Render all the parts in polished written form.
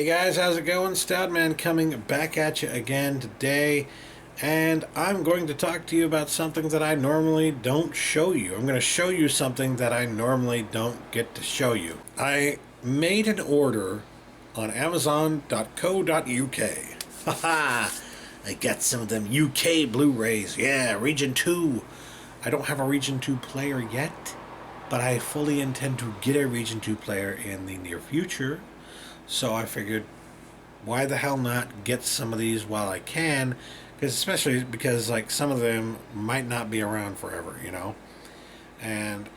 Hey guys, how's it going? Stoutman coming back at you again today, and I'm going to talk to you about something that I normally don't show you. I'm going to show you something that I normally don't get to show you. I made an order on Amazon.co.uk. Haha! I got some of them UK Blu-rays. Yeah, Region 2. I don't have a Region 2 player yet, but I fully intend to get a Region 2 player in the near future. So I figured, why the hell not get some of these while I can? Because especially because like some of them might not be around forever, you know, and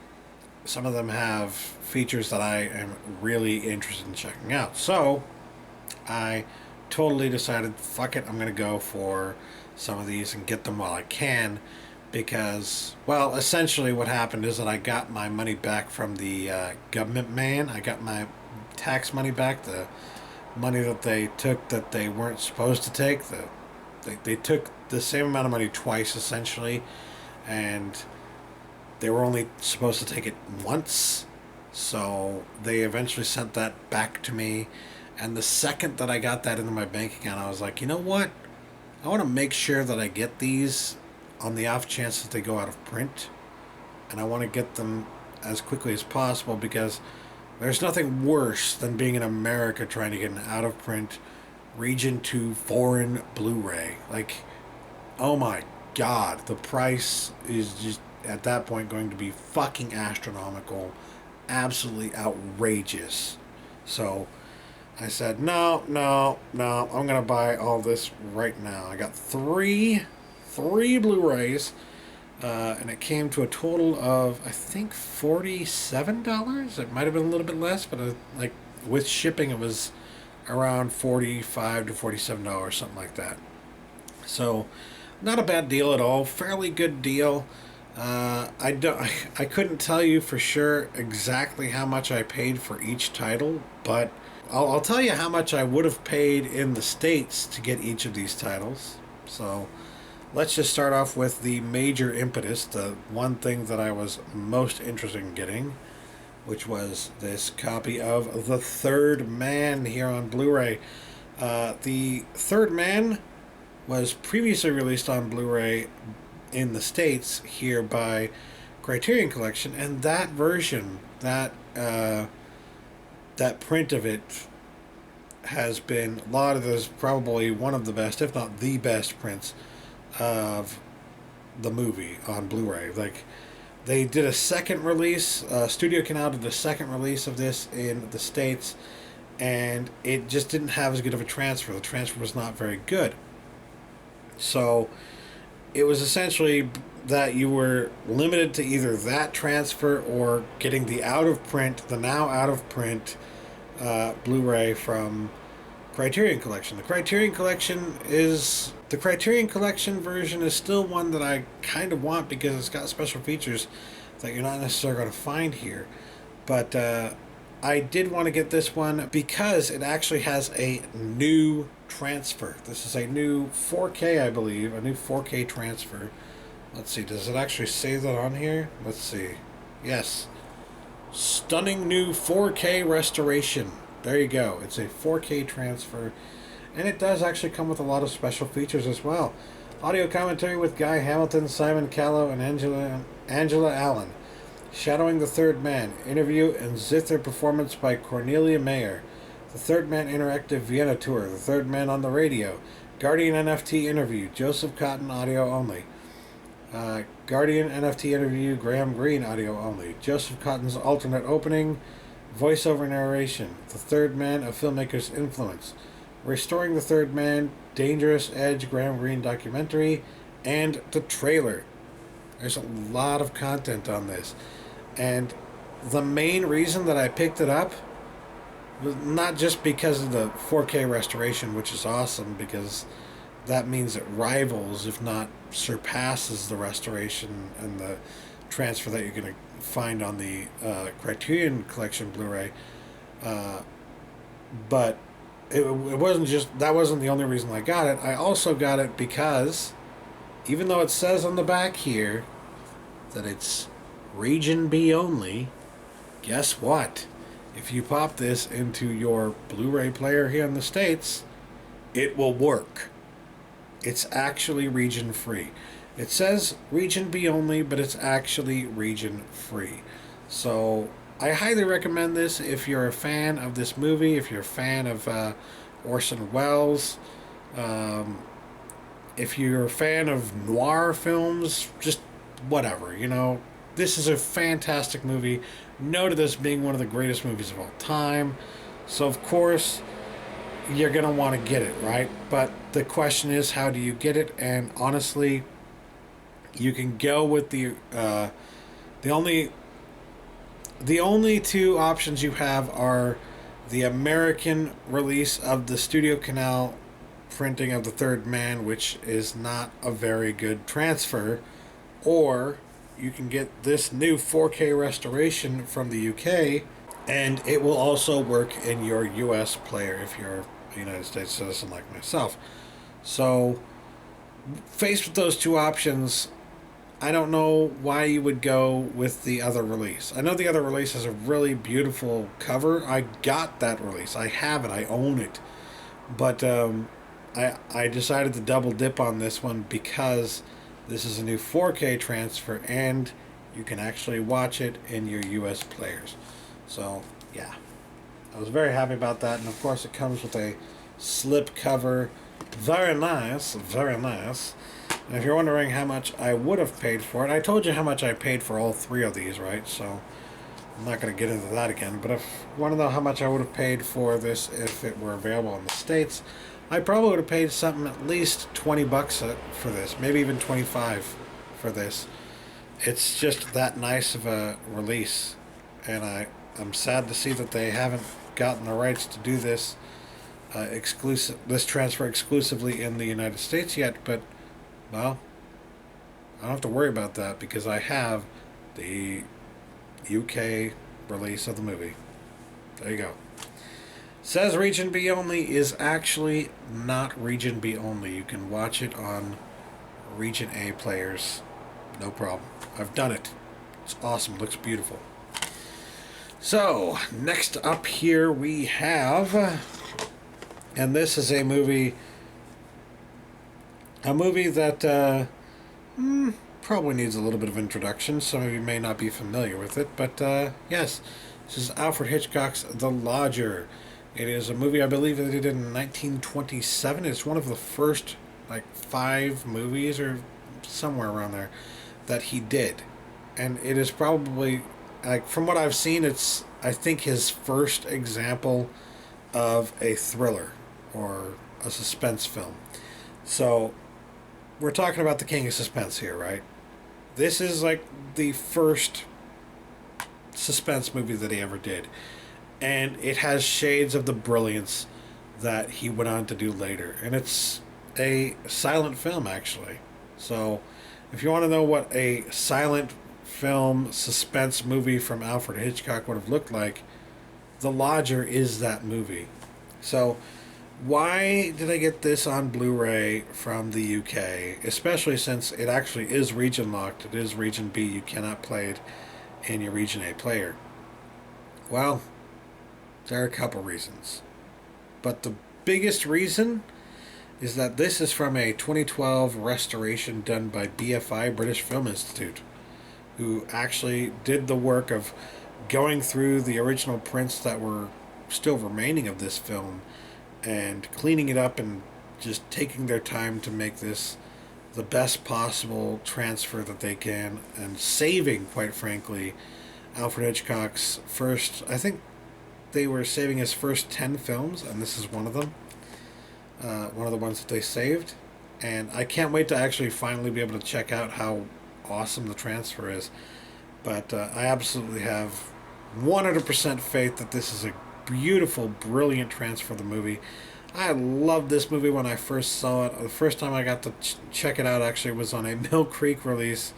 some of them have features that I am really interested in checking out. So I totally decided, fuck it, I'm gonna go for some of these and get them while I can. Because, well, essentially what happened is that I got my money back from the government man. I got my tax money back, the money that they took that they weren't supposed to take. They took the same amount of money twice, essentially, and they were only supposed to take it once. So they eventually sent that back to me. And the second that I got that into my bank account, I was like, you know what? I want to make sure that I get these on the off chance that they go out of print, and I want to get them as quickly as possible, because there's nothing worse than being in America trying to get an out of print Region 2 foreign Blu-ray. Like, oh my god, the price is just at that point going to be fucking astronomical, absolutely outrageous. So I said, no, I'm gonna buy all this right now. I got three Blu-rays, and it came to a total of, I think, $47. It might have been a little bit less, but like with shipping, it was around $45 to $47, something like that. So, not a bad deal at all. Fairly good deal. I couldn't tell you for sure exactly how much I paid for each title, but I'll tell you how much I would have paid in the States to get each of these titles. So let's just start off with the major impetus, the one thing that I was most interested in getting, which was this copy of The Third Man here on Blu-ray. The Third Man was previously released on Blu-ray in the States here by Criterion Collection, and that version, that print of it has been lauded as probably one of the best, if not the best prints of the movie on Blu-ray. Like, they did a second release, Studio Canal did a second release of this in the States, and it just didn't have as good of a transfer. The transfer was not very good. So it was essentially that you were limited to either that transfer or getting the the now out of print Blu-ray from Criterion Collection. The Criterion Collection version is still one that I kind of want, because it's got special features that you're not necessarily going to find here. But I did want to get this one because it actually has a new transfer. This is a new 4K, I believe, a new 4K transfer. Let's see, does it actually say that on here? Let's see. Yes. Stunning new 4K restoration. There you go. It's a 4K transfer, and it does actually come with a lot of special features as well. Audio commentary with Guy Hamilton, Simon Callow, and Angela Allen. Shadowing the Third Man. Interview and zither performance by Cornelia Mayer. The Third Man Interactive Vienna Tour. The Third Man on the Radio. Guardian NFT interview. Joseph Cotton audio only. Guardian NFT interview. Graham Greene audio only. Joseph Cotton's alternate opening. Voiceover narration. The Third Man, a filmmaker's influence. Restoring the Third Man. Dangerous Edge Graham Greene documentary. And the trailer. There's a lot of content on this. And the main reason that I picked it up was not just because of the 4K restoration, which is awesome, because that means it rivals, if not surpasses, the restoration and the transfer that you're going to find on the Criterion Collection Blu-ray. But it wasn't just, that wasn't the only reason I got it. I also got it because, even though it says on the back here that it's Region B only, guess what? if you pop this into your Blu-ray player here in the States, it will work. It's actually region free. It says region B only, but it's actually region free. So I highly recommend this if you're a fan of this movie, if you're a fan of Orson Welles, um, if you're a fan of noir films, just whatever, you know. This is a fantastic movie, noted as being one of the greatest movies of all time. So, of course, you're going to want to get it, right? But the question is, how do you get it? And honestly, you can go with the only the only two options you have are the American release of the Studio Canal printing of The Third Man, which is not a very good transfer, or you can get this new 4K restoration from the UK, and it will also work in your US player if you're a United States citizen like myself. So, faced with those two options, I don't know why you would go with the other release. I know the other release has a really beautiful cover. I got that release. I have it. I own it. But I decided to double dip on this one because this is a new 4K transfer and you can actually watch it in your US players. So, yeah. I was very happy about that. And of course it comes with a slip cover. Very nice. Very nice. And if you're wondering how much I would have paid for it, I told you how much I paid for all three of these, right? So I'm not going to get into that again. But if you want to know how much I would have paid for this if it were available in the States, I probably would have paid something at least 20 bucks for this, maybe even 25 for this. It's just that nice of a release. And I'm sad to see that they haven't gotten the rights to do this this transfer exclusively in the United States yet, but well, I don't have to worry about that because I have the UK release of the movie. There you go. Says Region B only is actually not Region B only. You can watch it on Region A players. No problem. I've done it. It's awesome. Looks beautiful. So, next up here we have, and this is a movie that probably needs a little bit of introduction. Some of you may not be familiar with it, but yes, this is Alfred Hitchcock's The Lodger. It is a movie I believe that he did in 1927. It's one of the first, like, 5 movies or somewhere around there that he did. And it is probably, like, from what I've seen, it's, I think, his first example of a thriller or a suspense film. So, we're talking about the king of suspense here, right? This is like the first suspense movie that he ever did. And it has shades of the brilliance that he went on to do later. And it's a silent film, actually. So, if you want to know what a silent film suspense movie from Alfred Hitchcock would have looked like, The Lodger is that movie. So, why did I get this on Blu-ray from the UK? Especially since it actually is region locked. It is region B. You cannot play it in your region A player. Well, there are a couple reasons. But the biggest reason is that this is from a 2012 restoration done by BFI, British Film Institute, who actually did the work of going through the original prints that were still remaining of this film and cleaning it up and just taking their time to make this the best possible transfer that they can, and saving, quite frankly, Alfred Hitchcock's first, I think they were saving his first 10 films, and this is one of them. One of the ones that they saved. And I can't wait to actually finally be able to check out how awesome the transfer is. But I absolutely have 100% faith that this is a beautiful, brilliant transfer of the movie. I loved this movie when I first saw it. The first time I got to check it out actually was on a Mill Creek release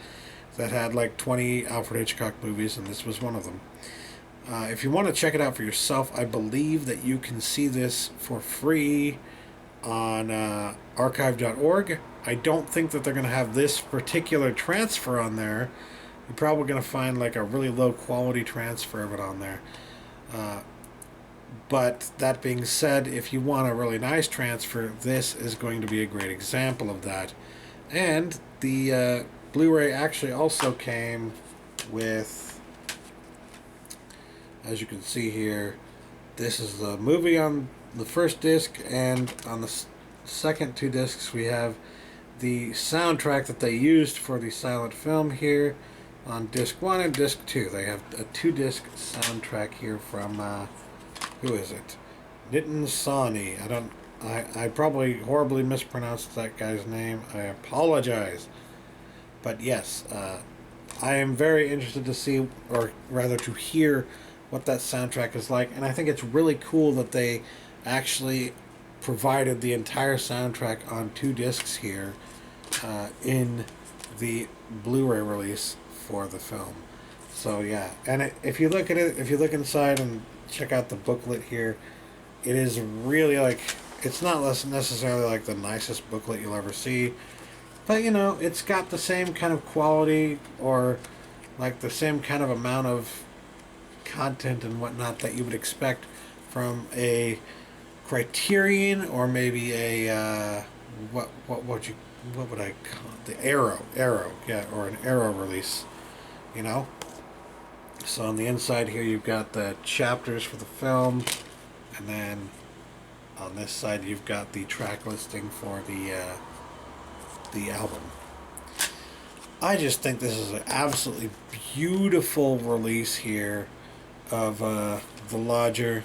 that had like 20 Alfred Hitchcock movies, and this was one of them. If you want to check it out for yourself, I believe that you can see this for free on archive.org. I don't think that they're going to have this particular transfer on there. You're probably going to find like a really low quality transfer of it on there. But that being said, if you want a really nice transfer, this is going to be a great example of that. And the Blu-ray actually also came with, as you can see here, this is the movie on the first disc, and on the second two discs we have the soundtrack that they used for the silent film here on disc 1 and disc 2. They have a 2-disc soundtrack here from who is it? Nitin Sawhney. I probably horribly mispronounced that guy's name. I apologize. But yes, I am very interested to see, or rather to hear, what that soundtrack is like. And I think it's really cool that they actually provided the entire soundtrack on 2 discs here in the Blu-ray release for the film. So yeah, and if you look at it, if you look inside and check out the booklet here, it is really like, it's not necessarily like the nicest booklet you'll ever see, but you know, it's got the same kind of quality, or like the same kind of amount of content and whatnot that you would expect from a Criterion, or maybe a what would I call it? The Arrow, yeah, or an Arrow release, you know. So on the inside here you've got the chapters for the film, and then on this side you've got the track listing for the album. I just think this is an absolutely beautiful release here of The Lodger,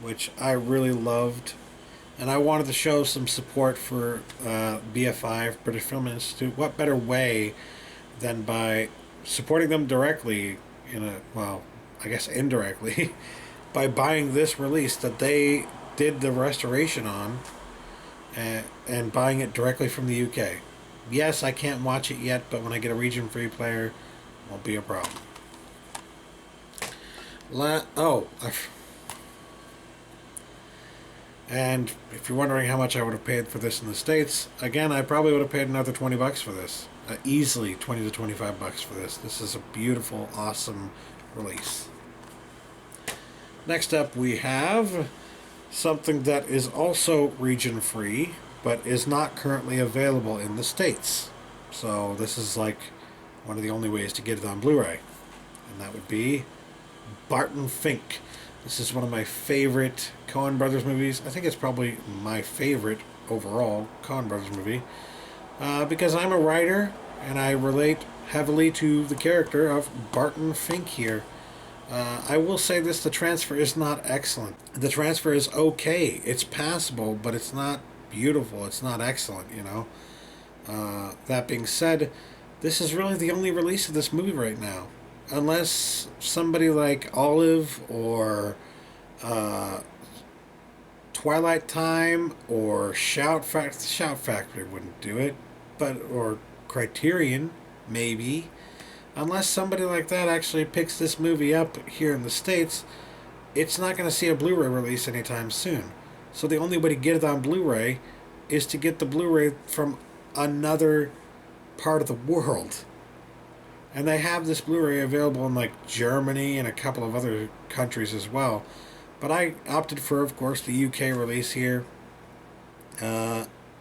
which I really loved, and I wanted to show some support for BFI, British Film Institute. What better way than by supporting them directly, well, I guess indirectly, by buying this release that they did the restoration on, and buying it directly from the UK. Yes, I can't watch it yet, but when I get a region-free player, it won't be a problem. And if you're wondering how much I would have paid for this in the States, again, I probably would have paid another $20 for this. Easily 20 to $25 for this. This is a beautiful, awesome release. Next up, we have something that is also region-free, but is not currently available in the States. So this is like one of the only ways to get it on Blu-ray. And that would be Barton Fink. This is one of my favorite Coen Brothers movies. I think it's probably my favorite overall Coen Brothers movie. Because I'm a writer, and I relate heavily to the character of Barton Fink here. I will say this, the transfer is not excellent. The transfer is okay. It's passable, but it's not beautiful. It's not excellent, you know. That being said, this is really the only release of this movie right now. Unless somebody like Olive or Twilight Time or Shout Factory wouldn't do it, or Criterion, maybe. Unless somebody like that actually picks this movie up here in the States, it's not going to see a Blu-ray release anytime soon. So the only way to get it on Blu-ray is to get the Blu-ray from another part of the world. And they have this Blu-ray available in like Germany and a couple of other countries as well. But I opted for, of course, the UK release here.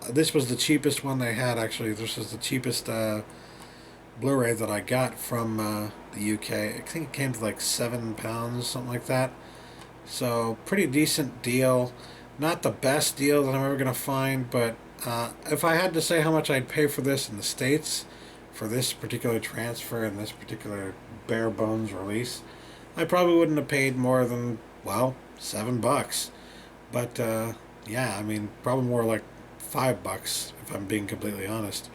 This was the cheapest one they had, actually. This was the cheapest Blu-ray that I got from the UK. I think it came to like £7, something like that. So, pretty decent deal. Not the best deal that I'm ever going to find, but if I had to say how much I'd pay for this in the States, for this particular transfer and this particular bare bones release, I probably wouldn't have paid more than, well, $7. But yeah, I mean, probably more like $5 if I'm being completely honest.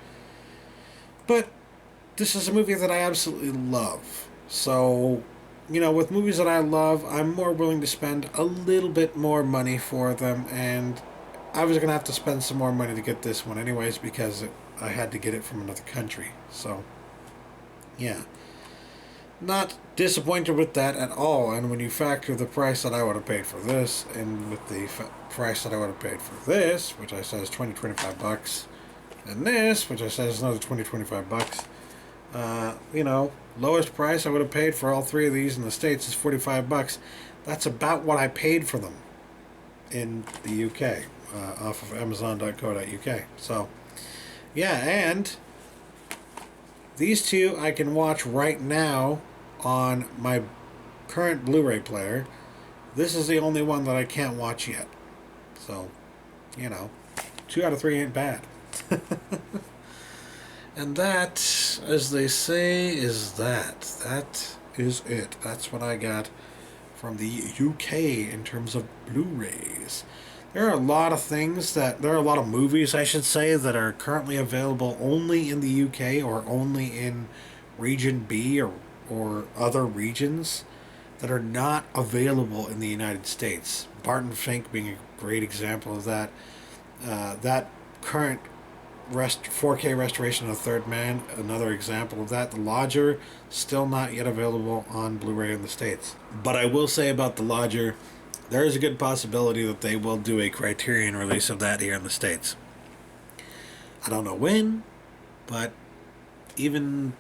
But this is a movie that I absolutely love. So, you know, with movies that I love, I'm more willing to spend a little bit more money for them, and I was going to have to spend some more money to get this one anyways, because I had to get it from another country. So, yeah. Not disappointed with that at all. And when you factor the price that I would have paid for this, and with the price that I would have paid for this, which I said is $20-25, and this, which I said is another $20-25, You know, lowest price I would have paid for all three of these in the States is $45. That's about what I paid for them in the UK off of Amazon.co.uk. So, yeah, and these two I can watch right now on my current Blu-ray player. This is the only one that I can't watch yet. So, you know, 2 out of 3 ain't bad. And that, as they say, is that. That is it. That's what I got from the UK in terms of Blu-rays. There are a lot of movies, I should say, that are currently available only in the UK or only in Region B or other regions that are not available in the United States. Barton Fink being a great example of that. That current 4K restoration of Third Man, another example of that. The Lodger, still not yet available on Blu-ray in the States. But I will say about The Lodger, there is a good possibility that they will do a Criterion release of that here in the States. I don't know when, but even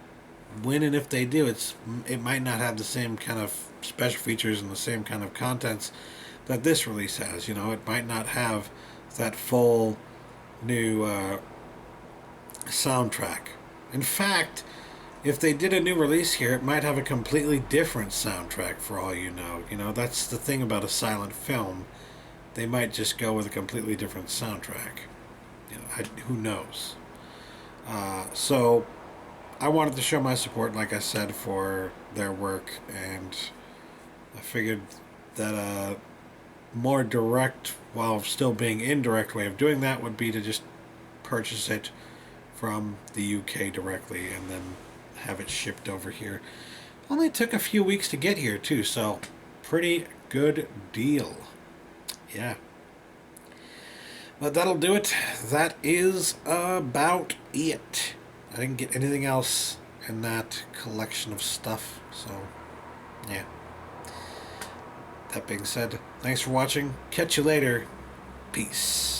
when and if they do, it might not have the same kind of special features and the same kind of contents that this release has. You know, it might not have that full new soundtrack. In fact, if they did a new release here, it might have a completely different soundtrack for all you know. You know, that's the thing about a silent film. They might just go with a completely different soundtrack. You know, who knows? So, I wanted to show my support, like I said, for their work, and I figured that a more direct, while still being indirect way of doing that would be to just purchase it from the UK directly and then have it shipped over here. Only took a few weeks to get here too, so pretty good deal. Yeah. But that'll do it. That is about it. I didn't get anything else in that collection of stuff, so yeah. That being said, thanks for watching. Catch you later. Peace.